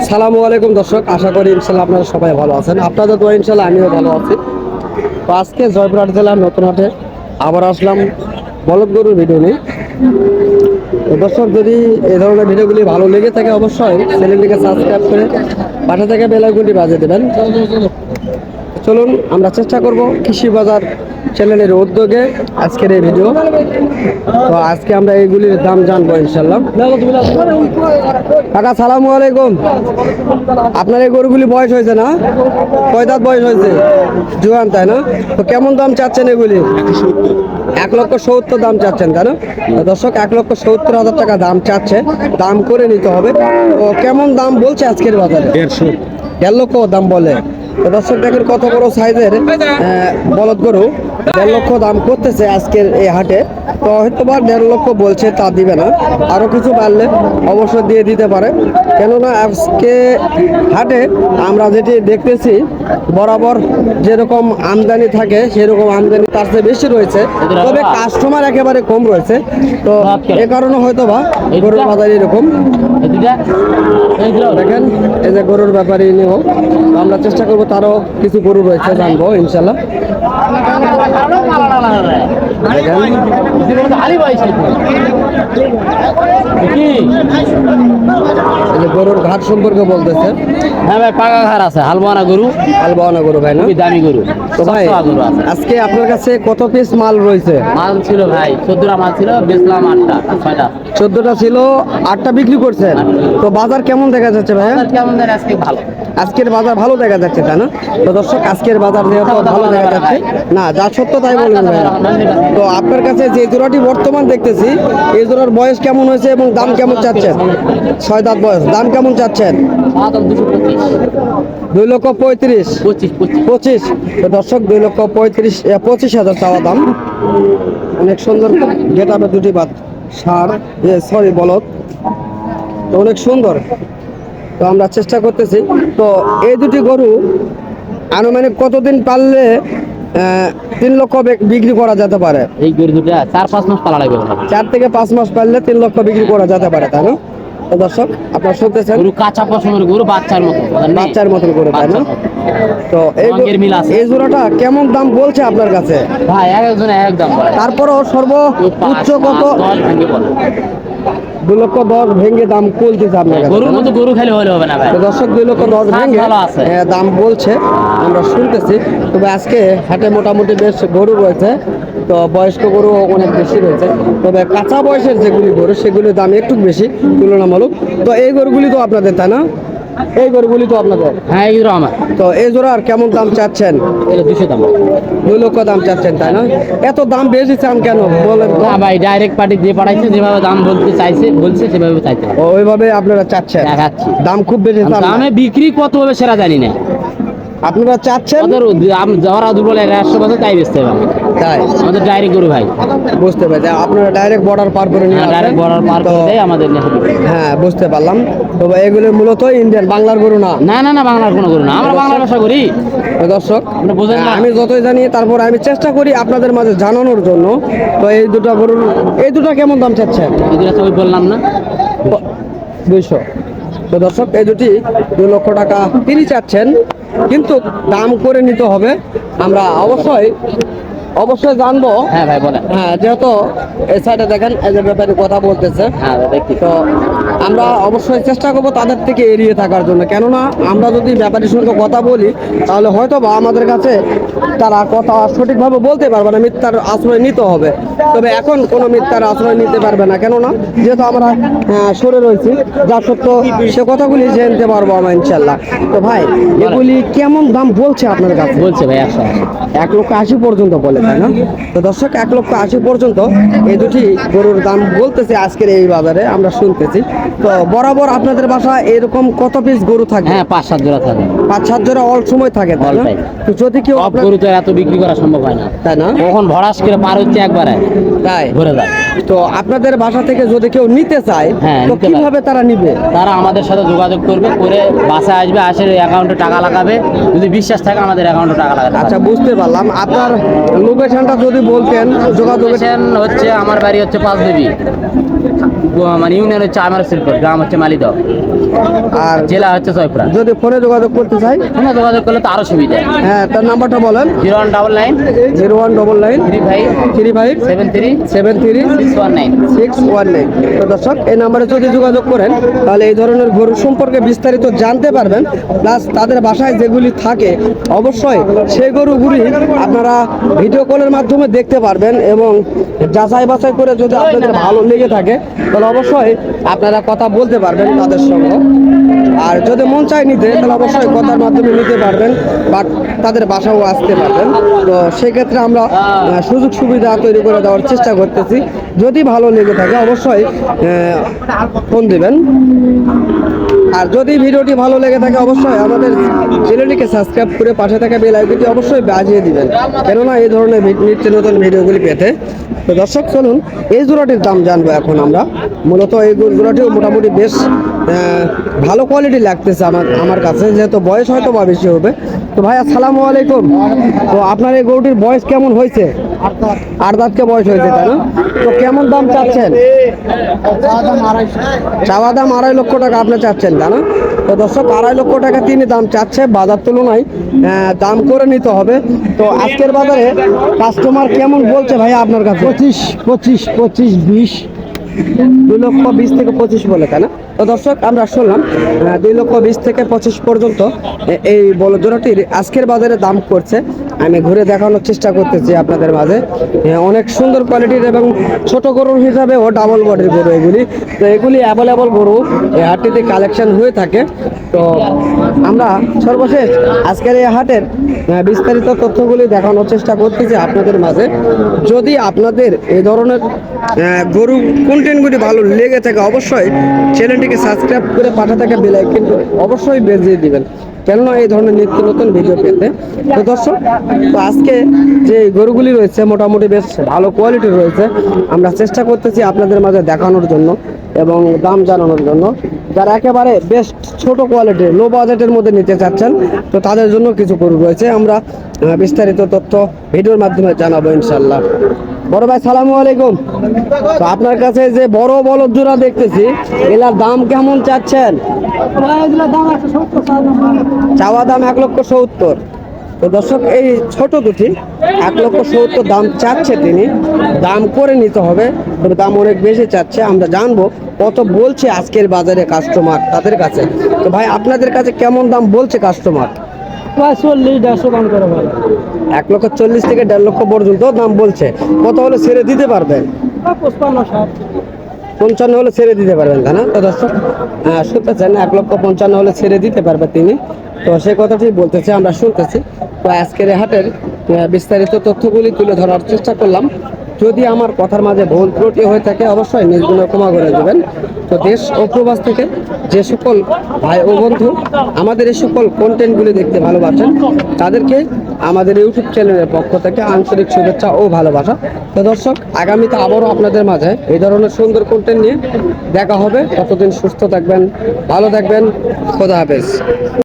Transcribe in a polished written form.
সালামু আলাইকুম দর্শক, আশা করি ইনশাল্লাহ আপনারা সবাই ভালো আছেন। আপনাদের দোয়া ইনশাল্লাহ আমিও ভালো আছি। তো আজকে জয়পুরহাট জেলার নতুন হাটে আবার আসলাম বলদ গরুর ভিডিও নিয়ে। তো দর্শক, যদি এই ধরনের ভিডিওগুলি ভালো লেগে থাকে অবশ্যই চ্যানেলটিকে সাবস্ক্রাইব করে পাশে থেকে বেল আইকনটি বাজিয়ে দেবেন। চলুন আমরা চেষ্টা করব কৃষি বাজার চ্যানেলের উদ্যোগে আজকের এই ভিডিও। তো আজকে আমরা এইগুলির দাম জানবো ইনশাল্লাহ। কাকা সালামু আলাইকুম। আপনার এই গরুগুলি বয়স হয়েছে না? কয় দাঁত বয়স হয়েছে? জোয়ান, তাই না? তো কেমন দাম চাচ্ছেন এগুলি? 1,70,000 দাম চাচ্ছেন, তাই না? দর্শক, 1,70,000 টাকা দাম চাচ্ছে, দাম করে নিতে হবে। তো কেমন দাম বলছে আজকের বাজারে? 1.5 লক্ষ দাম বলে। তো দর্শক দেখেন কত বড় সাইজের বলদ গরু, 1.5 লক্ষ দাম করতেছে আজকের এই হাটে। তো হয়তো বা 1.5 লক্ষ বলছে, তা দিবে না, আরো কিছু বাড়লে অবশ্যই দিয়ে দিতে পারে। কেননা আজকে হাটে আমরা যেটি দেখতেছি বরাবর যেরকম আমদানি থাকে সেরকম আমদানি তার চেয়ে বেশি রয়েছে, তবে কাস্টমার একেবারে কম রয়েছে। তো এ কারণে হয়তো বা গরুর বাজার এরকম। দেখেন এই যে গরুর ব্যাপারে নিয়েও আমরা চেষ্টা করবো, তারও কিছু গরু রয়েছে জানবো ইনশাল্লাহ। গরুর ঘাট সম্পর্কে বলতেছে। হ্যাঁ ভাই, পাকা ঘাট আছে, হালবানা গরু। হালবানা গরু, ভাই না? দামি গরু। তো ভাই আজকে আপনার কাছে কত পিস মাল রয়েছে? মাল ছিল ভাই 14টা মাল ছিল, বেচলাম 8টা 6টা। 14টা ছিল, 8টা বিক্রি করছেন। তো বাজার কেমন দেখা যাচ্ছে ভাই? কেমন দেন আজকে? ভালো। আজকের বাজার ভালো দেখা যাচ্ছে, তাই না? তো দর্শক, আজকের বাজার যেহেতু ভালো দেখা যাচ্ছে, না যা সত্য তাই বলবেন ভাই। তো আপনার কাছে যে জোড়াটি বর্তমান দেখতেছি, এই জোড়ার বয়স কেমন হয়েছে এবং দাম কেমন চাচ্ছেন? 6 দাঁত বয়স, দাম কেমন চাচ্ছেন? 2,35,000। তো দর্শক, 2,25,000 চাওয়া দাম। অনেক সুন্দর গেট আপে দুটি বাদ বলদ, তো অনেক সুন্দর। তো আমরা চেষ্টা করতেছি। তো এই দুটি গরু আনুমানিক কতদিন পারলে 3 লক্ষ বিক্রি করা যেতে পারে? এই গরু দুটো 4-5 মাস পালা লাগবে। 4 থেকে 5 মাস পারলে 3 লক্ষ বিক্রি করা যেতে পারে, তাই না? তো দর্শক, আপনারা শুনতেছেন গরু কাঁচা পশমের গরু, বাচ্চার মতো করে, তাই না? তো এই জোড়াটা কেমন দাম বলছে আপনার কাছে? ভাই একজনে এক দাম বলে, তারপরও সর্বোচ্চ কত? 2,10,000 ভেঙে দাম বলতেছে আপনার কাছে। গরুর মতো গরু খেলে হলে হবে না ভাই। দর্শক, 2,10,000 ভেঙে দাম বলছে, আমরা শুনতেছি। তবে আজকে হাটে মোটামুটি বেশ গরু রয়েছে, তো বয়স্ক গরু অনেক বেশি রয়েছে। তবে কাঁচা বয়সের যেগুলি গরু সেগুলির দাম একটু বেশি তুলনামূলক। তো এই গরুগুলি তো আপনাদের, তাই না? এই গরুগুলি তো আপনাদের? হ্যাঁ, এই গরু আমার। তো এই জোড়ার কেমন দাম চাচ্ছেন? 200 দাম। 2 লক্ষ দাম চাচ্ছেন, তাই না? এত দাম বেশি চান কেন বলেন? না ভাই, ডাইরেক্ট পার্টি যে পাঠাইছে যেভাবে দাম বলছে সেভাবে চাইতে হবে। ওইভাবে আপনারা চাচ্ছেন? দেখাচ্ছি। দাম খুব বেশি চান? দামে বিক্রি কত হবে সেটা জানি না, আপনারা চাচ্ছেন যাওয়ার আদু বলে 100 বছর তাই বেচতে হবে। তাই আমাদের ডাইরেক্ট গরু ভাই। বুঝতে পারছি, আপনারা ডাইরেক্ট বর্ডার পার করে নিয়ে আসেন। ডাইরেক্ট বর্ডার পার করে দেয় আমাদের। হ্যাঁ, বুঝতে পারলাম। তো এগুলো মূলত ইন্ডিয়ান, বাংলার গরু না? না, বাংলার কোনো গরু না, আমরা বাংলা ভাষা করি। দর্শক, আমি যতই জানি, তারপর আমি চেষ্টা করি আপনাদের মাঝে জানানোর জন্য। তো এই দুটা কেমন দাম চাচ্ছেন? এই দুটো ওই বললাম না, 200। তো দর্শক, এই দুটি 2 লক্ষ টাকা তিনি চাচ্ছেন, কিন্তু দাম করে নিতে হবে। আমরা অবশ্যই জানবো। হ্যাঁ ভাই বলেন। হ্যাঁ, যেহেতু এই সাইডে দেখেন এই যে ব্যাপারে কথা বলতেছে। হ্যাঁ দেখি। তো আমরা অবশ্যই চেষ্টা করবো তাদের থেকে এড়িয়ে থাকার জন্য, কেননা আমরা যদি ব্যাপারীর সঙ্গে কথা বলি তাহলে হয়তো বা আমাদের কাছে তারা কথা সঠিকভাবে বলতে পারবে না, মিথ্যার আশ্রয় নিতে হবে। তবে এখন কোনো মিথ্যার আশ্রয় নিতে পারবে না, কেননা যেহেতু আমরা সরে রয়েছি, যা সত্য সে কথাগুলি জানতে পারবো আমরা ইনশাল্লাহ। তো ভাই, এগুলি কেমন দাম বলছে আপনার কাছে? বলছে ভাই 1,80,000 পর্যন্ত বলে, তাই না? তো দর্শক, 1,80,000 পর্যন্ত এই দুটি গরুর দাম বলতেছে আজকের এই বাজারে, আমরা শুনতেছি। তো বরাবর আপনাদের বাসায় এরকম কত পিস গরু থাকে? হ্যাঁ, 5-7 জোড়া থাকে। 5-7 জোড়া অল সময় থাকে, তাই না? তো যদি কেউ গরু তো এত বিক্রি করা সম্ভব হয় না, তাই না? কখন ভরাস করে পার হচ্ছে একবারে, তাই ভরে যায়। তো আপনাদের বাসা থেকে যদি কেউ নিতে চায়, তো কিভাবে তারা নিবে? তারা আমাদের সাথে যোগাযোগ করবে, করে বাসায় আসবে, আসে অ্যাকাউন্টে টাকা লাগাবে, যদি বিশ্বাস থাকে আমাদের অ্যাকাউন্টে টাকা লাগাবে। আচ্ছা, বুঝতে পারলাম। আপনার লোকেশনটা যদি বলতেন। যোগাযোগ হচ্ছে, আমার বাড়ি হচ্ছে 5 দেবী। মানে ইউনিয়ন হচ্ছে আমার শিল্পর, গ্রাম হচ্ছে মালিদহ, আর জেলা হচ্ছে জয়পুরা। যদি ফোনে যোগাযোগ করতে চাই, ফোনে যোগাযোগ করলে তো আরো সুবিধা। হ্যাঁ, তার নাম্বারটা বলেন। 0199 0199 35 35 73 73 619। 619। তো দর্শক, এই নাম্বারে যদি যোগাযোগ করেন তাহলে এই ধরনের গরু সম্পর্কে বিস্তারিত জানতে পারবেন, প্লাস তাদের বাসায় যেগুলি থাকে অবশ্যই সেই গরুগুলি আপনারা ভিডিও কলের মাধ্যমে দেখতে পারবেন, এবং যাচাই বাছাই করে যদি আপনাদের ভালো লেগে থাকে তাহলে অবশ্যই আপনারা কথা বলতে পারবেন তাদের সঙ্গে। আর যদি মন চায় নিতে তাহলে অবশ্যই কথার মাধ্যমে নিতে পারবেন, বা তাদের বাসাও আসতে পারবেন। তো সেক্ষেত্রে আমরা সুযোগ সুবিধা তৈরি করে দেওয়ার চেষ্টা করতেছি। যদি ভালো লেগে থাকে অবশ্যই ফোন দিবেন। আর যদি ভিডিওটি ভালো লেগে থাকে অবশ্যই আমাদের চ্যানেলটিকে সাবস্ক্রাইব করে পাশে থাকা বেল আইকনটি অবশ্যই বাজিয়ে দিবেন, কেননা এই ধরনের নিত্য নতুন ভিডিওগুলি পেতে। তো দর্শক, চলুন এই জোড়াটির দাম জানবো এখন আমরা। মূলত এই জোড়াটিও মোটামুটি বেশ ভালো কোয়ালিটি লাগতেছে আমার কাছে, যেহেতু বয়স হয়তো বা বেশি হবে। তো ভাই, আসসালামু আলাইকুম। তো আপনার এই গরুটির বয়স কেমন হয়েছে? 8 দাঁতকে বয়স হয়েছে, তাই না? তো কেমন দাম চাচ্ছেন? চাওয়া দাম 2.5 লক্ষ টাকা আপনি চাচ্ছেন, তাই না? তো দর্শক, 2.5 লক্ষ টাকা তিনি দাম চাচ্ছে। বাজার তুলনায় দাম করে নিতে হবে। তো আজকের বাজারে কাস্টমার কেমন বলছে ভাই আপনার কাছে? 25, 20। 2,20,000 থেকে 25 বলে, তাই না? তো দর্শক, আমরা শুনলাম 2,20,000 থেকে 25 পর্যন্ত এই বড় জোড়াটির আজকের বাজারে দাম করছে। আমি ঘুরে দেখানোর চেষ্টা করতেছি আপনাদের মাঝে। অনেক সুন্দর কোয়ালিটির এবং ছোট গরুর হিসাবে ও ডাবল বডির গরু এগুলি। তো এগুলি অ্যাভেলেবল গরু এই হাটটিতে কালেকশন হয়ে থাকে। তো আমরা সর্বশেষ আজকের এই হাটের বিস্তারিত তথ্যগুলি দেখানোর চেষ্টা করতেছি আপনাদের মাঝে। যদি আপনাদের এই ধরনের গরু কন্টেন্টগুলি ভালো লেগে থাকে অবশ্যই চ্যানেলটিকে সাবস্ক্রাইব করে পাশে থাকা বেল আইকনটি অবশ্যই বেজিয়ে দিবেন, কেননা এই ধরনের নিত্য নতুন ভিডিও পেতে। তো দর্শক, তো আজকে যে গরুগুলি রয়েছে মোটামুটি বেশ ভালো কোয়ালিটির রয়েছে। আমরা চেষ্টা করতেছি আপনাদের মাঝে দেখানোর জন্য এবং দাম জানানোর জন্য। যারা একেবারে বেশ ছোট কোয়ালিটি, লো বাজেটের মধ্যে নিতে চাচ্ছেন, তো তাদের জন্য কিছু গরু রয়েছে। আমরা বিস্তারিত তথ্য ভিডিওর মাধ্যমে জানাবো ইনশাল্লাহ। বড় ভাই, সালামু আলাইকুম। তো আপনার কাছে যে বড় বলদ জোড়া দেখতেছি, এলার দাম কেমন চাচ্ছেন? চাওয়া দাম 1,70,000। তো দর্শক, এই ছোট দুটি 1,70,000 দাম চাচ্ছে তিনি। দাম করে নিতে হবে, তবে দাম অনেক বেশি চাচ্ছে। আমরা জানবো কত বলছে আজকের বাজারে কাস্টমার তাদের কাছে। তো ভাই, আপনাদের কাছে কেমন দাম বলছে কাস্টমার? 40-150 দাম করে ভাই। 1,40,000 থেকে 1.5 লক্ষ পর্যন্ত দাম বলছে। কত হলে ছেড়ে দিতে পারবেন? 55-60। 55 হলে ছেড়ে দিতে পারবেন, তাই না? তো দর্শক, শুনতেছেন 1,55,000 হলে ছেড়ে দিতে পারবে তিনি। তো সে কথাটি বলতেছে, আমরা শুনতেছি। তো আজকের এই হাটের বিস্তারিত তথ্যগুলি তুলে ধরার চেষ্টা করলাম। যদি আমার কথার মাঝে ভুল ত্রুটি হয়ে থাকে অবশ্যই নিজ গুণে ক্ষমা করে দেবেন। তো দেশ ও প্রবাস থেকে যে সকল ভাই ও বন্ধু আমাদের এই সকল কন্টেন্টগুলি দেখতে ভালোবাসেন তাদেরকে আমাদের ইউটিউব চ্যানেলের পক্ষ থেকে আন্তরিক শুভেচ্ছা ও ভালোবাসা। তো দর্শক, আগামীতে আবারও আপনাদের মাঝে এই ধরনের সুন্দর কন্টেন্ট নিয়ে দেখা হবে। ততদিন সুস্থ থাকবেন, ভালো থাকবেন। খোদা হাফেজ।